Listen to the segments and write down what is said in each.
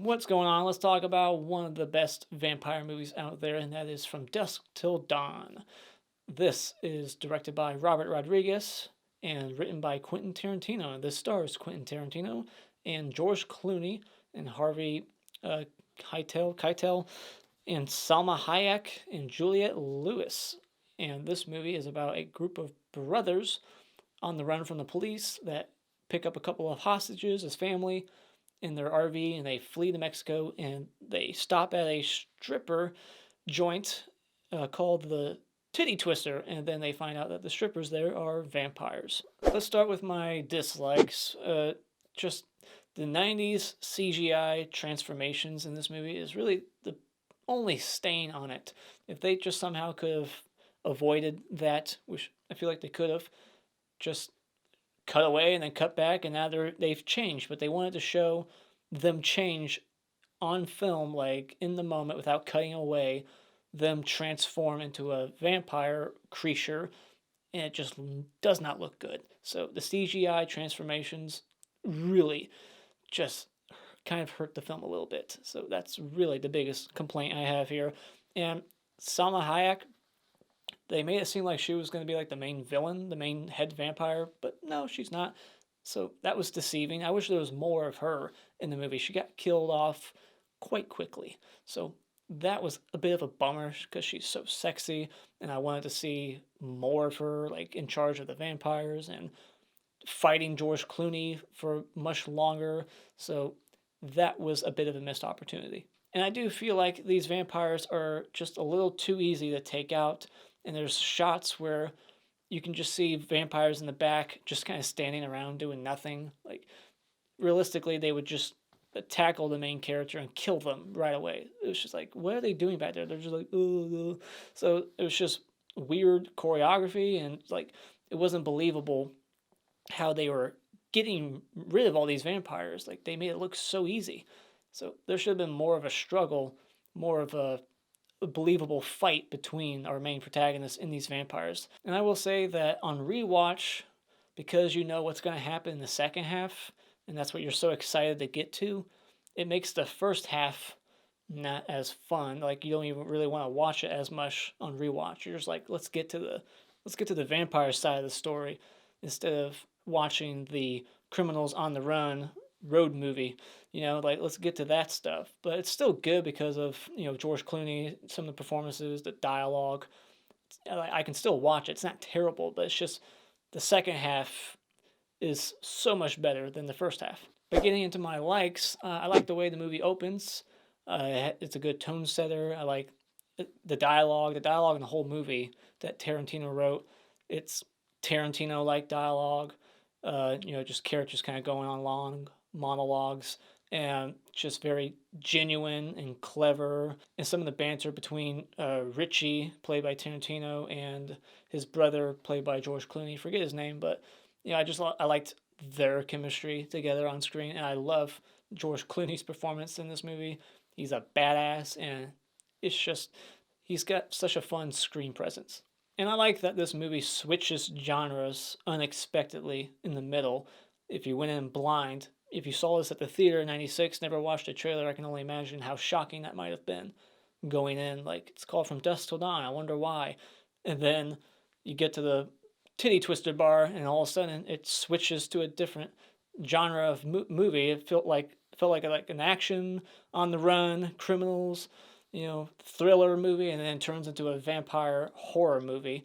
What's going on? Let's talk about one of the best vampire movies out there, and that is From Dusk Till Dawn. This is directed by Robert Rodriguez and written by Quentin Tarantino. This stars Quentin Tarantino and George Clooney and Harvey uh, Keitel and Salma Hayek and Juliette Lewis. And this movie is about a group of brothers on the run from the police that pick up a couple of hostages as family in their RV, and they flee to Mexico, and they stop at a stripper joint called the Titty Twister, and then they find out that the strippers there are vampires. Let's start with my dislikes. Just the 90s CGI transformations in this movie is really the only stain on it. If they just somehow could have avoided that, which I feel like they could have, just cut away and then cut back, and now they've changed, but they wanted to show them change on film, like in the moment, without cutting away, them transform into a vampire creature, and it just does not look good. So the CGI transformations really just kind of hurt the film a little bit. So that's really the biggest complaint I have here. And Salma Hayek, they made it seem like she was going to be like the main villain, the main head vampire, but no, she's not. So that was deceiving. I wish there was more of her in the movie. She got killed off quite quickly. So that was a bit of a bummer because she's so sexy, and I wanted to see more of her, like in charge of the vampires and fighting George Clooney for much longer. So that was a bit of a missed opportunity. And I do feel like these vampires are just a little too easy to take out, and there's shots where you can just see vampires in the back just kind of standing around doing nothing. Like, realistically, they would just tackle the main character and kill them right away. It was just like, what are they doing back there? They're just like, ugh. So it was just weird choreography, and like, it wasn't believable how they were getting rid of all these vampires. Like, they made it look so easy. So there should have been more of a struggle, more of a believable fight between our main protagonists and these vampires. And I will say that on rewatch, because you know what's going to happen in the second half, and that's what you're so excited to get to, it makes the first half not as fun. Like, you don't even really want to watch it as much on rewatch. You're just like, let's get to the vampire side of the story instead of watching the criminals on the run road movie. Like, let's get to that stuff. But it's still good because of, George Clooney, some of the performances, the dialogue. I can still watch it. It's not terrible, but it's just the second half is so much better than the first half. But getting into my likes, I like the way the movie opens. It's a good tone setter. I like the dialogue. The dialogue in the whole movie that Tarantino wrote. It's Tarantino-like dialogue. Just characters kind of going on long monologues, and just very genuine and clever. And some of the banter between Richie, played by Tarantino, and his brother, played by George Clooney. Forget his name, but I liked their chemistry together on screen, and I love George Clooney's performance in this movie. He's a badass, and it's just he's got such a fun screen presence. And I like that this movie switches genres unexpectedly in the middle. If you went in blind, if you saw this at the theater in '96, never watched a trailer, I can only imagine how shocking that might have been. Going in, like, it's called From Dusk Till Dawn, I wonder why. And then you get to the Titty Twister bar, and all of a sudden it switches to a different genre of movie. It felt like an action on the run, criminals, thriller movie, and then it turns into a vampire horror movie.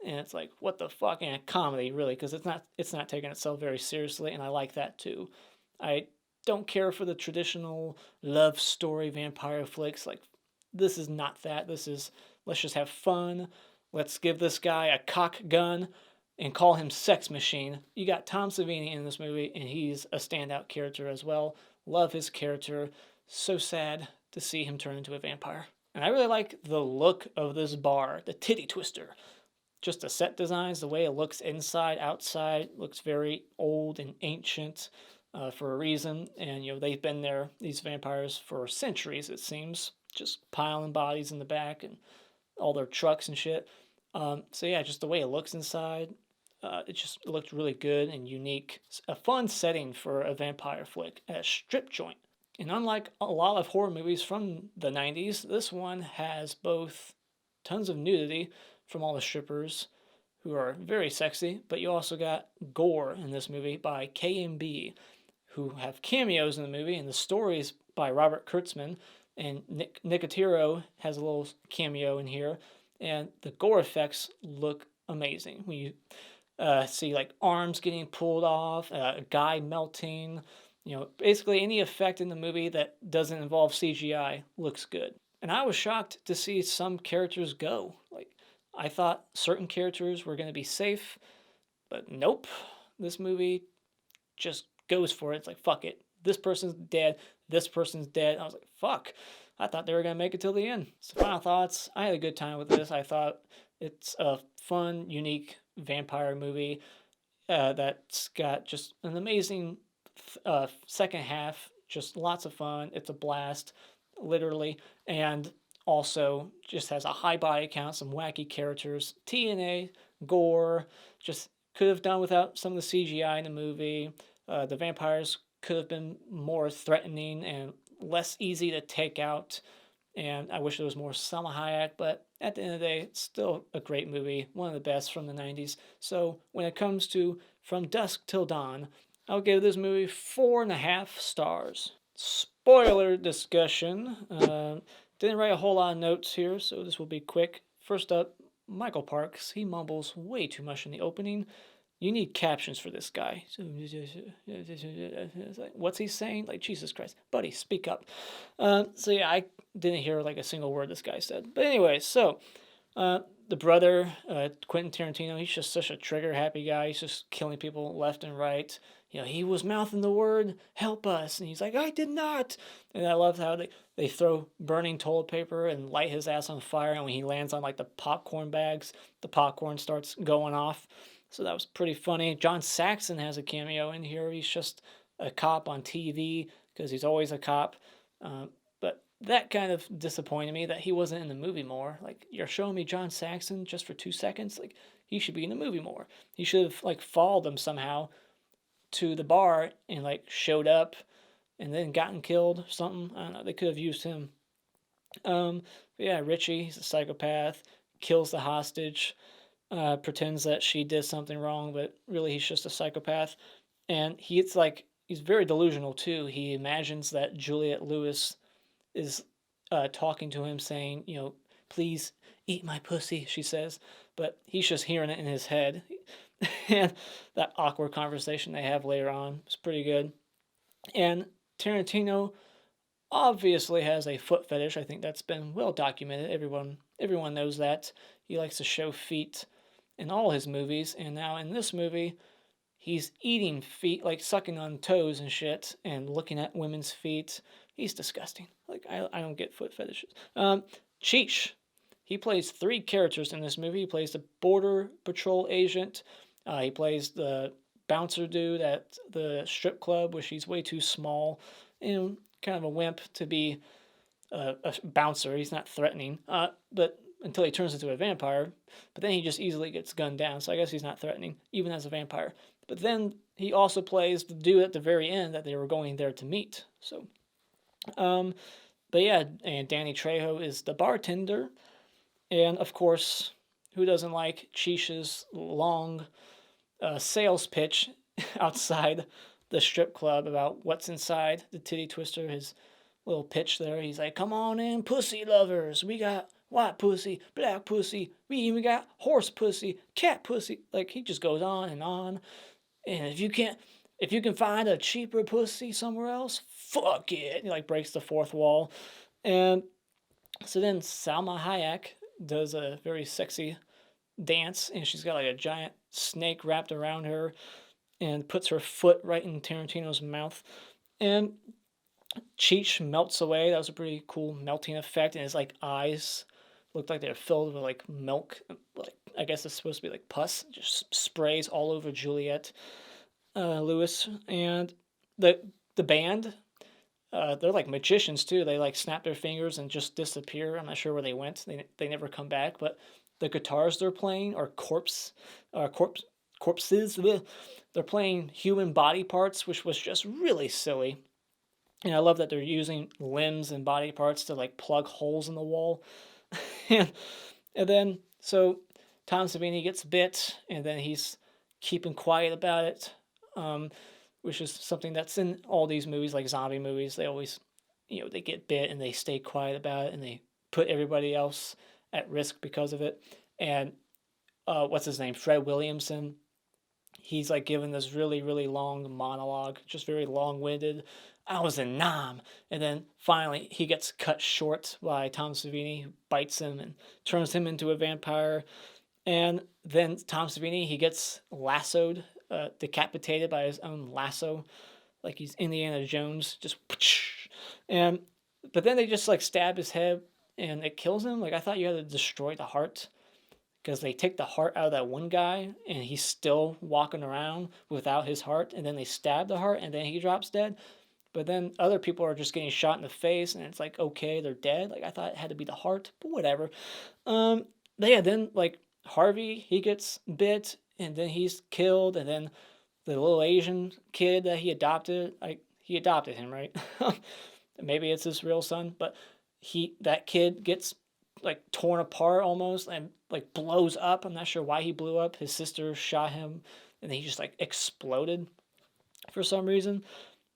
And it's like, what the fuck? And a comedy, really, because it's not taking itself very seriously, and I like that too. I don't care for the traditional love story vampire flicks. Like, this is not that. This is, let's just have fun. Let's give this guy a cock gun and call him Sex Machine. You got Tom Savini in this movie, and he's a standout character as well. Love his character. So sad to see him turn into a vampire. And I really like the look of this bar, the Titty Twister. Just the set designs, the way it looks inside, outside, looks very old and ancient for a reason. And, they've been there, these vampires, for centuries, it seems. Just piling bodies in the back and all their trucks and shit. So yeah, just the way it looks inside, it looked really good and unique. A fun setting for a vampire flick at a strip joint. And unlike a lot of horror movies from the 90s, this one has both tons of nudity from all the strippers who are very sexy, but you also got gore in this movie by KMB, who have cameos in the movie, and the stories by Robert Kurtzman, and Nick Nicotero has a little cameo in here, and the gore effects look amazing. When you see like arms getting pulled off, a guy melting, basically any effect in the movie that doesn't involve CGI looks good. And I was shocked to see some characters go. Like, I thought certain characters were going to be safe, but nope. This movie just goes for it. It's like, fuck it. This person's dead. This person's dead. I was like, fuck. I thought they were going to make it till the end. So, final thoughts. I had a good time with this. I thought it's a fun, unique vampire movie that's got just an amazing second half. Just lots of fun. It's a blast, literally. And also just has a high body count, some wacky characters, TNA, gore, just could have done without some of the CGI in the movie. The vampires could have been more threatening and less easy to take out. And I wish there was more Salma Hayek, but at the end of the day, it's still a great movie, one of the best from the 90s. So when it comes to From Dusk Till Dawn, I'll give this movie 4.5 stars. Spoiler discussion. Didn't write a whole lot of notes here, so this will be quick. First up, Michael Parks. He mumbles way too much in the opening. You need captions for this guy. What's he saying? Like, Jesus Christ. Buddy, speak up. So yeah, I didn't hear like a single word this guy said. But anyway, so the brother, Quentin Tarantino, he's just such a trigger-happy guy. He's just killing people left and right. He was mouthing the word, help us. And he's like, I did not. And I love how they throw burning toilet paper and light his ass on fire. And when he lands on like the popcorn bags, the popcorn starts going off. So that was pretty funny. John Saxon has a cameo in here. He's just a cop on TV because he's always a cop. But that kind of disappointed me that he wasn't in the movie more. Like, you're showing me John Saxon just for 2 seconds. Like, he should be in the movie more. He should have like followed them somehow to the bar and like showed up and then gotten killed or something. I don't know. They could have used him. But yeah, Richie, he's a psychopath, kills the hostage. Pretends that she did something wrong, but really he's just a psychopath. And he's very delusional too. He imagines that Juliette Lewis is talking to him saying, please eat my pussy, she says. But he's just hearing it in his head. And that awkward conversation they have later on is pretty good. And Tarantino obviously has a foot fetish. I think that's been well documented. Everyone knows that. He likes to show feet in all his movies, and now in this movie, he's eating feet, like sucking on toes and shit, and looking at women's feet. He's disgusting. Like, I don't get foot fetishes. Cheech. He plays 3 characters in this movie. He plays the Border Patrol agent. He plays the bouncer dude at the strip club, which he's way too small and kind of a wimp to be a bouncer. He's not threatening. But until he turns into a vampire, but then he just easily gets gunned down, so I guess he's not threatening, even as a vampire. But then he also plays the dude at the very end that they were going there to meet. So, but yeah, and Danny Trejo is the bartender, and of course, who doesn't like Cheech's long sales pitch outside the strip club about what's inside the titty twister, his little pitch there. He's like, come on in, pussy lovers, we got white pussy, black pussy, we even got horse pussy, cat pussy. Like, he just goes on and on. And if you can find a cheaper pussy somewhere else, fuck it. He like breaks the fourth wall. And so then Salma Hayek does a very sexy dance, and she's got like a giant snake wrapped around her and puts her foot right in Tarantino's mouth. And Cheech melts away. That was a pretty cool melting effect, and his like eyes looked like they're filled with like milk. Like, I guess it's supposed to be like pus. Just sprays all over Juliette Lewis. And the band, they're like magicians too. They like snap their fingers and just disappear. I'm not sure where they went. They never come back. But the guitars they're playing are corpses. They're playing human body parts, which was just really silly. And I love that they're using limbs and body parts to like plug holes in the wall. and, and then, so Tom Savini gets bit, and then he's keeping quiet about it, which is something that's in all these movies, like zombie movies. They always, they get bit and they stay quiet about it, and they put everybody else at risk because of it. And what's his name? Fred Williamson. He's like giving this really, really long monologue, just very long winded. I was in Nam. And then finally he gets cut short by Tom Savini, who bites him and turns him into a vampire. And then Tom Savini, he gets lassoed, decapitated by his own lasso, like he's Indiana Jones, just and but then they just like stab his head and it kills him. Like I thought you had to destroy the heart, because they take the heart out of that one guy and he's still walking around without his heart, and then they stab the heart and then he drops dead. But then other people are just getting shot in the face and it's like, okay, they're dead. Like I thought it had to be the heart, but whatever. But yeah, then like Harvey, he gets bit and then he's killed, and then the little Asian kid that he adopted, he adopted him, right? Maybe it's his real son, but that kid gets like torn apart almost and like blows up. I'm not sure why he blew up. His sister shot him and he just like exploded for some reason.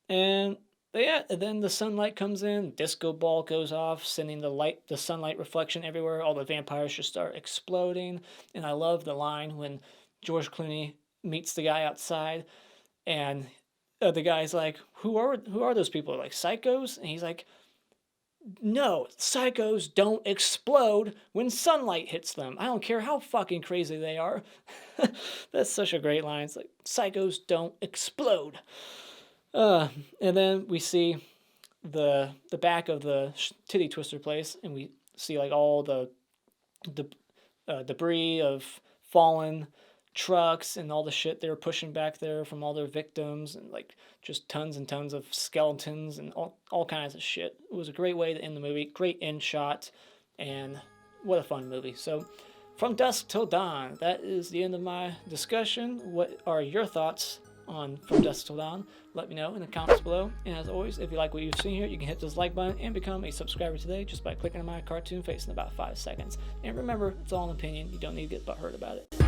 And yeah, and then the sunlight comes in, disco ball goes off, sending the sunlight reflection everywhere. All the vampires just start exploding. And I love the line when George Clooney meets the guy outside, and the guy's like, who are those people? Like psychos? And he's like, no, psychos don't explode when sunlight hits them. I don't care how fucking crazy they are. That's such a great line. It's like, psychos don't explode. And then we see the back of the titty twister place, and we see like all the debris of fallen trucks and all the shit they were pushing back there from all their victims, and like just tons and tons of skeletons and all kinds of shit. It was a great way to end the movie, great end shot, and what a fun movie. So From Dusk Till Dawn, that is the end of my discussion. What are your thoughts on From Dusk Till Dawn? Let me know in the comments below. And as always, if you like what you've seen here, you can hit this like button and become a subscriber today just by clicking on my cartoon face in about 5 seconds. And remember, it's all an opinion. You don't need to get butthurt about it.